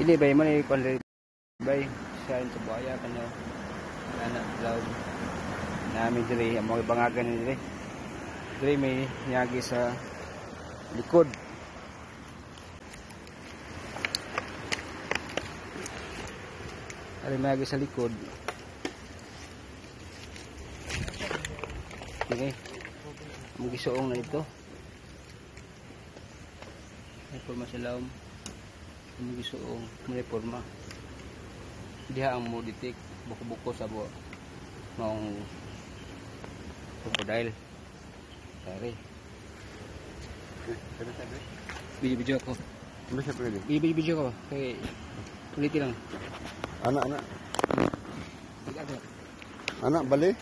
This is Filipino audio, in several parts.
Ini bay mo ni kon bay sa sa buaya kanya anak daw namin diri ang mga bangagan ni diri. Diri may nyagi sa likod. Ari may nyagi sa likod. Okay. Magisuong na ito. May forma sa laom. Magisuong, may forma. Diha ang moditik, buko-buko sa buo. Maong crocodile. Tari. Video ako. Video ko. Kay ulitin lang. Anak. Anak balik.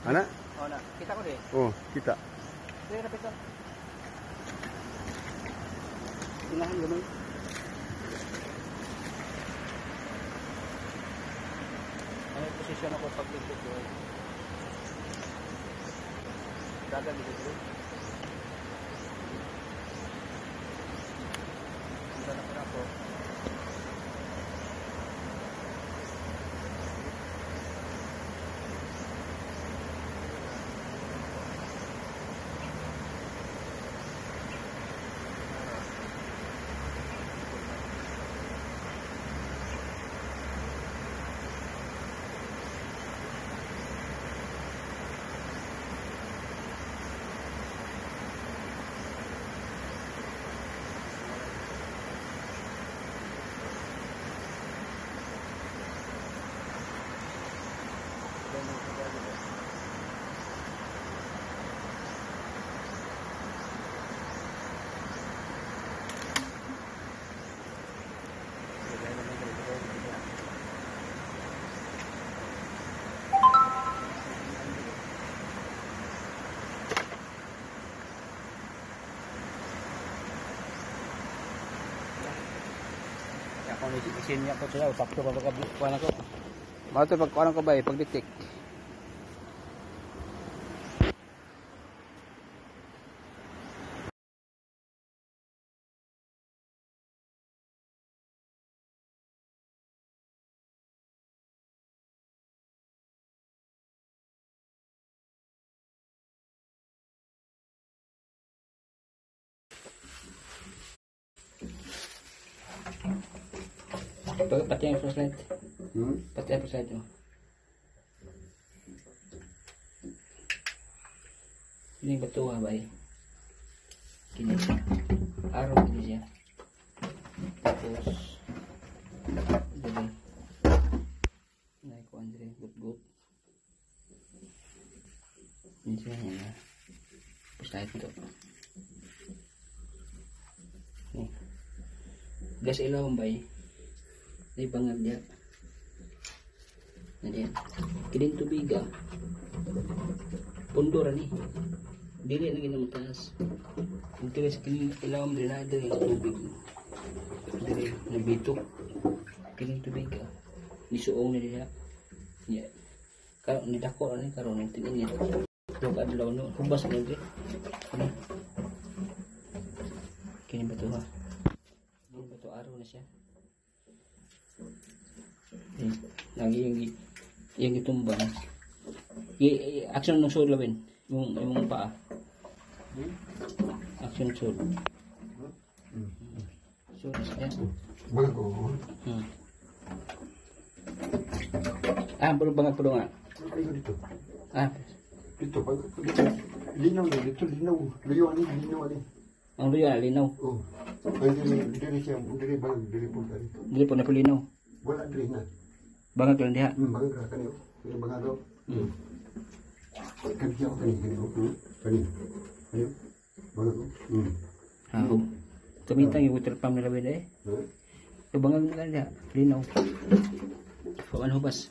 Anak? Oh, na. Kita ko deh. Oh, kita. Dili rapid ko. Tinahan gamay. Ano posisyon ako pag dito ko? Dagan dito. Sana pa ako. Kung isin niya ko sila, sakto pa pagkabukuan ako. Mato pagkuan ko ba pagditik. Pati yang flashlight. Pati yang flashlight mo. Ini betul ba eh? Kini. Araw ini siya. Tapos dali. Naik ko Andre gut. Ini siya na. Flashlight ito. Nih. Gas ilaw ba eh? Ay bangag dia. Nah dia. Kining tubiga. Pundor ni. Dili lagi na mataas. Ang tira sa kining ilawom din na diri ang tubig. Diri nabitok. Kining tubiga. Nisuong na diha. Ya. Karon ni dako ani karon ang tingin niya. Dog adlaw no. Hubas na diri. Ano? Kining bato ha. Kining bato araw na siya. Lagi yang itumba. Action ng solo lawin. Yung paa. Action solo. Solo siya. Bago. Baru banget nga. Dito. Dito. Linaw dito. Linaw ani. Ang luyo na linaw. Oh. Ay diri siya, diri bang diri po tadi. Dili po na linaw. Wala diri na. Bangag lang diha. Bangag ra kanyo. Kani bangag ro. Kani siya kani. Ayo. Bangag. Oo. Tumintang yung water pump nila beda eh. So bangag na diha, linaw. Paano hubas?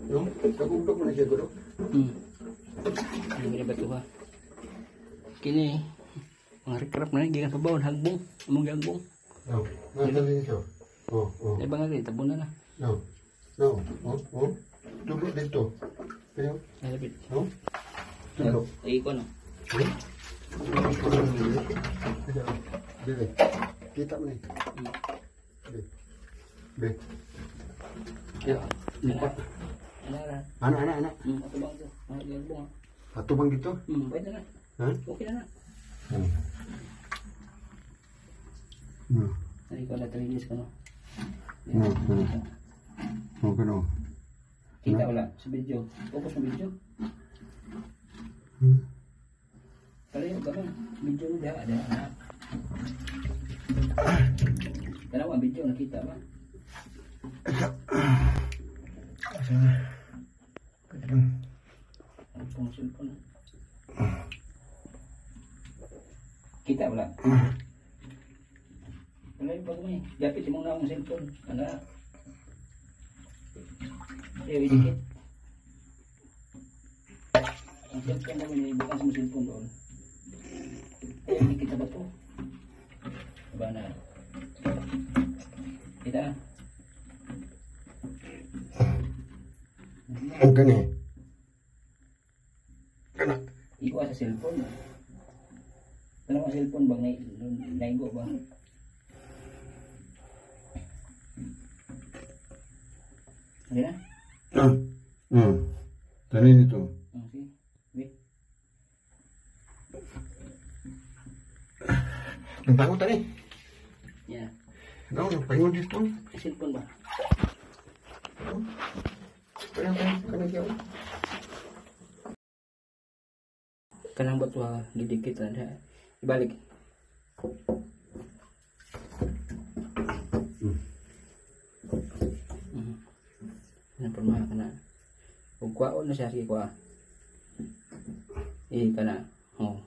No, tagugtog mo na siya guro. Ini batu ha. Kini mga rekrap na gikan pa bawon hagbong, among hagbong. No. Nadali siya. Oh. Ay bangag ito tabon na. No. Oh. Tulo dito. Kayo? Malapit. No? Tulo. Ay ko no. Dili. Kita mo ni. Be. Ya, lipat. Ana. Ana. Ato bang to? Ang bunga. Ato bang dito? Pwede na. Ha? Okay na. Ay ko na trinis ko no. Kano? Kita wala sa video. Focus sa video. Kalayo ka na. Video mo ada. Dalawa video nakita ba? Ang cellphone. Kita wala. Wala yung pag-may. Yapit mo na ang cellphone. Ano? Eh, dikit. Ang cellphone namin, bukas mo cellphone doon. Eh, hindi kita ba to? Diba na? Kita. Ang gani. Kana. Ikuha sa cellphone. Ano ang cellphone ba? Naigo ba? Hindi na? Tanin ito. Sige. Wait. Ang bangon tani. Yeah. Ano, ang bangon dito. Cellphone ba? Kanang batwa didikit na da. Ibalik. Ano perma kana? Ug kwaon na siya sige kwa. Kana. Oh.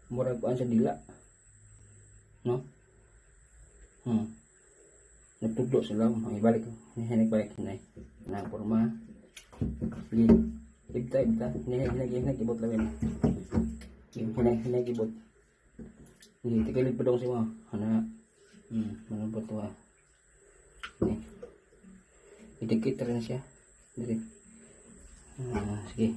Murag kuan sa dila. No? Nagtudlo sila. Ibalik. Hinig balik hinay. Na porma. Sige. Ibta. Hinay ibot lang. Hinay ibot. Sige, tikilig pa daw si mo. Hana. Manabot to ha. Idikit rin siya. Dili. Sige.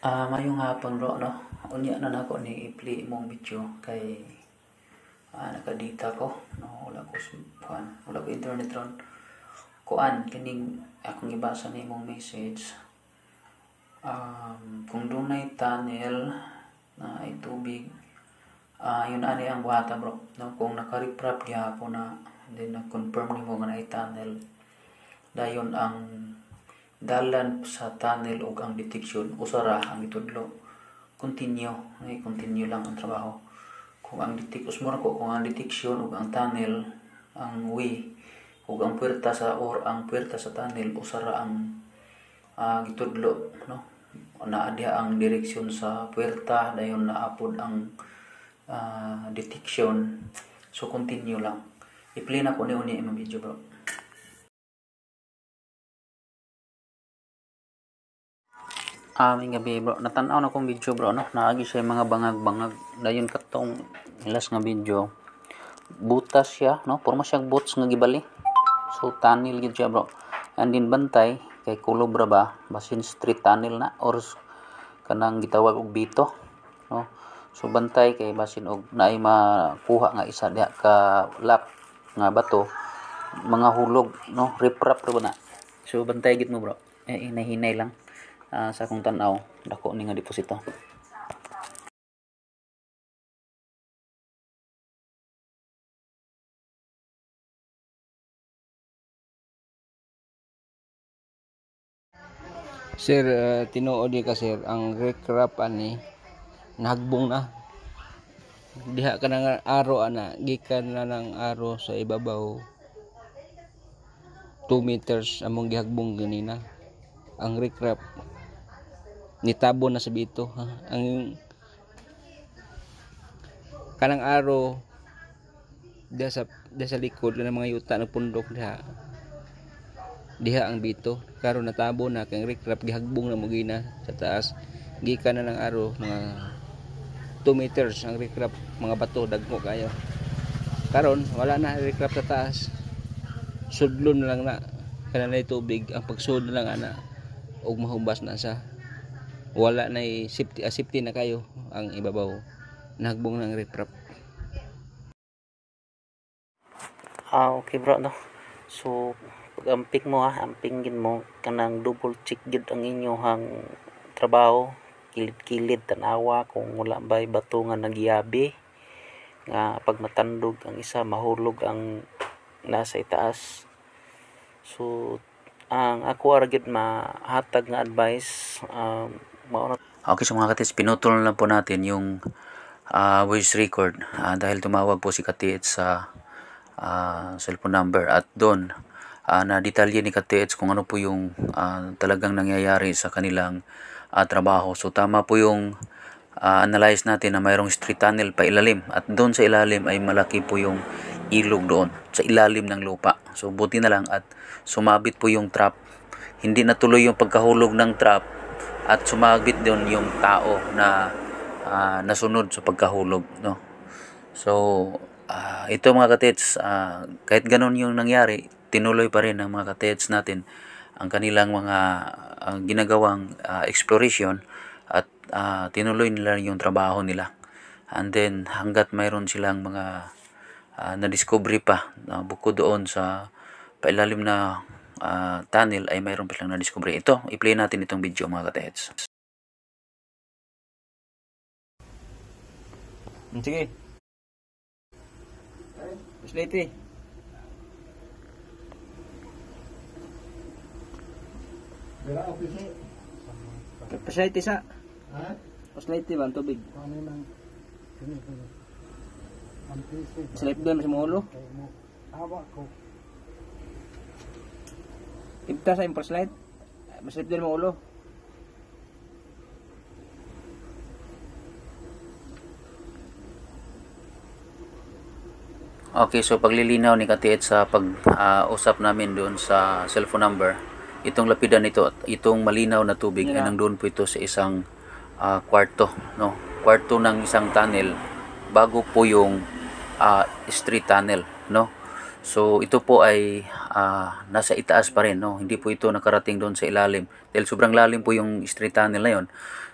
Mayong hapon bro, no? Unya na nako ni i-play imong video kay nakadita ko, no? Wala ko internet ron. Kuan kining akong ibasa ni imong message. Kung dunay tunnel na ay tubig, yun ani ang buhata bro, no? Kung naka-reprap gyapon na then na-confirm nimo nga na tunnel, dayon ang dalan sa tunnel ug ang detection usara ang itudlo continue lang ang trabaho. Kung ang detection ug ang tunnel ang way ug ang puwerta sa tunnel usara ang gitudlo, no? Naa diha ang direksyon sa puwerta dayon naapod ang detection, so continue lang. I-play na ko ni imong video bro. Aming gabi bro, natanaw na kong video bro, no? Naagi siya mga bangag-bangag, dayon katong ilas nga video butas siya, no? Porma siyang boots nga gibali, so tunnel gid siya bro. And din bantay kay kulobra ba basin street tunnel na or kanang gitawag og bito, no? So bantay kay basin og naay makuha nga isa diha ka lap nga bato mga hulog, no? Riprap ra ba na, so bantay gid mo bro. Hinay lang. Sa akong tanaw, dako ni nga deposito. Sir, tinuod ka sir, ang recrap ani nahagbong na. Diha ka nang aro ana, gikan na ng aro sa ibabaw. 2 meters among gihagbong ganina. Ang recrap nitabo na sa bito ha? Ang kanang aro diha sa likod ng mga yuta nagpundok diha diha ang bito. Karon natabo na kay riprap gihagbong na mo gina sa taas. Gikan na ng aro mga 2 meters ang riprap, mga bato dagko kayo. Karon wala na riprap sa taas. Sudlon na lang na kanang tubig, ang pagsud na lang ana og mahubas na sa wala na safety na kayo ang ibabaw. Nahagbong ng riprap. Okay bro, no. So pag amping mo ampingin mo kanang double check gid ang inyong trabaho, kilid-kilid tanawa kung wala bay bato nga nagyabi nga pag matandog ang isa mahulog ang nasa itaas. So ang ako ra gid mahatag nga advice mao na. Okay, so mga katiits, pinutol na lang po natin yung voice record dahil tumawag po si Katiits sa cellphone number at doon na detalye ni Katiits kung ano po yung talagang nangyayari sa kanilang trabaho. So tama po yung analyze natin na mayroong street tunnel pa ilalim at doon sa ilalim ay malaki po yung ilog doon sa ilalim ng lupa. So buti na lang at sumabit po yung trap, hindi natuloy yung pagkahulog ng trap at sumabit doon yung tao na nasunod sa pagkahulog, no. So ito mga katiits, kahit ganun yung nangyari, tinuloy pa rin ng mga katiits natin ang kanilang mga ginagawang exploration at tinuloy nila yung trabaho nila. And then hanggat mayroon silang mga na-discovery pa bukod doon sa pailalim na tunnel ay mayroon pa lang na-discovery. Ito, i-play natin itong video mga katiits. Sige. Slate. Dala office. Slate sa. Ha? Slate ba ang tubig? Ano nang Slate doon sa mulo. awa ko. Ibta sa impor slate. Slate doon mo ulo. Okay, so paglilinaw ni Katiits sa pag-usap namin doon sa cellphone number, itong lapidan nito, itong malinaw na tubig ay nandun po ito sa isang kwarto, no? Kwarto ng isang tunnel bago po yung street tunnel, no? So ito po ay nasa itaas pa rin, no? Hindi po ito nakarating doon sa ilalim. Dahil sobrang lalim po yung street tunnel na yun.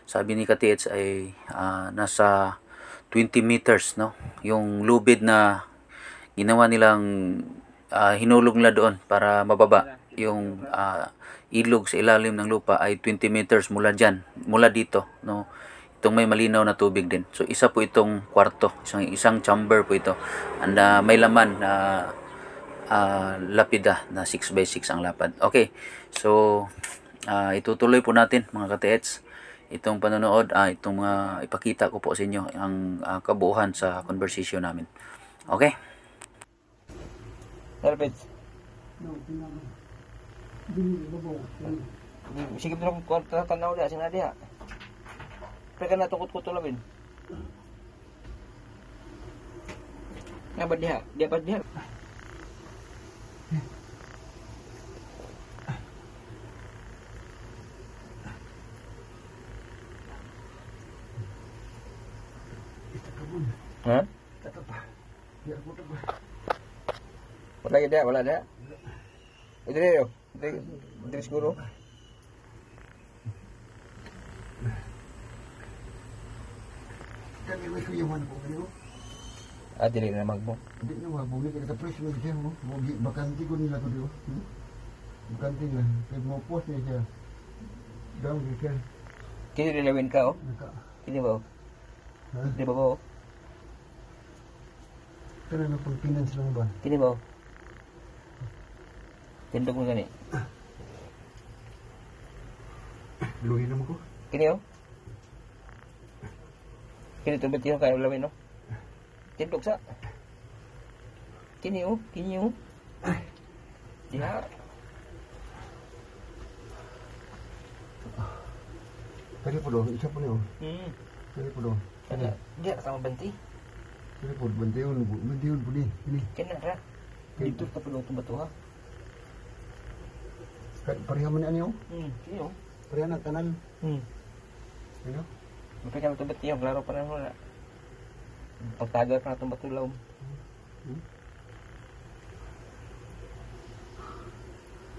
Sabi ni Katiits ay nasa 20 meters, no? Yung lubid na ginawa nilang hinulog nila doon para mababa yung ilog sa ilalim ng lupa ay 20 meters mula dyan, mula dito, no? Itong may malinaw na tubig din. So isa po itong kwarto, isang chamber po ito. And may laman na lapida na 6x6 ang lapad. Okay, so itutuloy po natin mga katiits itong panonood, itong ipakita ko po sa inyo ang kabuuhan sa conversation namin. Okay? Helpit. Sige pero kung tanaw dia sina dia. Peka na tukot-kot labin. Nga ba dia? Dia pa dia. Ha? Wala dia, wala dia. Idri yo. Idri siguro. Kami may kuyaman po kayo. Dili na magbo. Hindi na mabuli ka tapos mo siya mo. Bakanti ko nila ko dito. Bakanti na. Kaya mo post niya siya. Down siya. Kini rilawin ka oh. Kini ba? Ha? Di ba ba? Kana na pang finance lang ba? Kini ba? Tindog mo gani. Luhin naman ko. Kini oh. Kini tubig yun kaya ulawin no. Tindog sa. Kini oh, kini oh. Diha. Tadi po do, isa po niyo. Tadi po do. Ada dia sama benti. Tadi po bantiun po ni. Ini. Kena ra. Dito ta pulo to bato ha. Pareha man niyo. Sino? Pareha na tanan. Ano? Mungkin kami tubat niya, klaro pa rin mo na. Pagtagal pa na itong batulaw.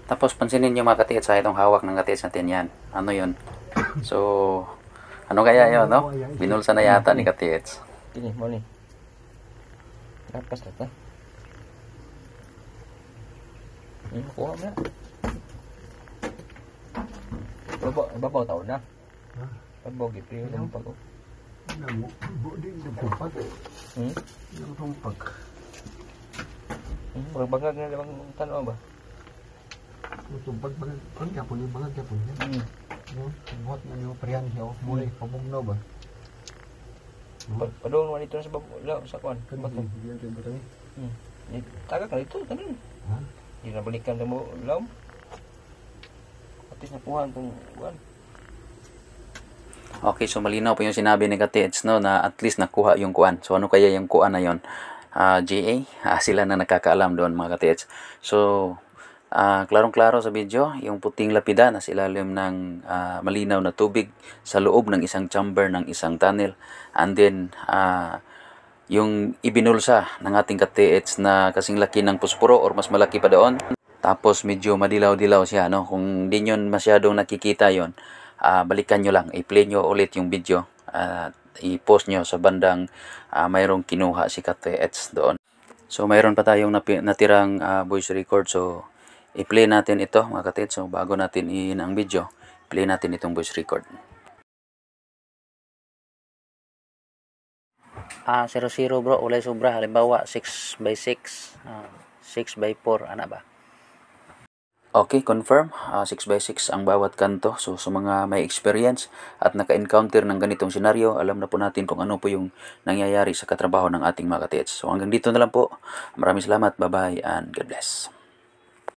Tapos pansinin nyo mga katits, itong hawak ng katits natin yan. Ano yun? So, ano kaya yun, no? Binulsa na yata ni katits. Ini, mau nih. Lepas lah tuh. Ini kuha na. Babaw taon na. Ha? Babaw gitu yung lampag ko. Namo, din ng tumpag. Ng tumpag. Bangag na lang tanaw ba? Yung tumpag ba? Ang yapon yung bangag yapon. No, buhat na niyo parehan siya. Muli, pabugnaw ba? Padung naman dito sa babaw, sa kuan. Bato. Diyan tayo bato. Tagak na ito, tanan. Ha? Hindi na balikan na mo laom. Atis na puhan itong kuan. Okay, so malinaw po yung sinabi ni katits, no? Na at least nakuha yung kuan. So ano kaya yung kuan na yun? GA? Sila na nakakaalam doon mga katits. So, klarong-klaro sa video, yung puting lapida na sa ilalim ng malinaw na tubig sa loob ng isang chamber ng isang tunnel. And then, yung ibinulsa ng ating katits na kasing laki ng puspuro or mas malaki pa doon. Tapos medyo madilaw-dilaw siya, no? Kung di nyo masyadong nakikita yon, balikan nyo lang, i-play nyo ulit yung video at i-post nyo sa bandang mayroong kinuha si katits doon. So mayroon pa tayong natirang voice record, so i-play natin ito mga katits. So bago natin i-in ang video, play natin itong voice record. 0-0 bro, ulay sobra, halimbawa 6x6, 6x4, ana ba? Okay, confirm, 6x6 ang bawat kanto. So sa mga may experience at naka-encounter ng ganitong senaryo, alam na po natin kung ano po yung nangyayari sa katrabaho ng ating mga katits. So hanggang dito na lang po, maraming salamat, bye bye and God bless.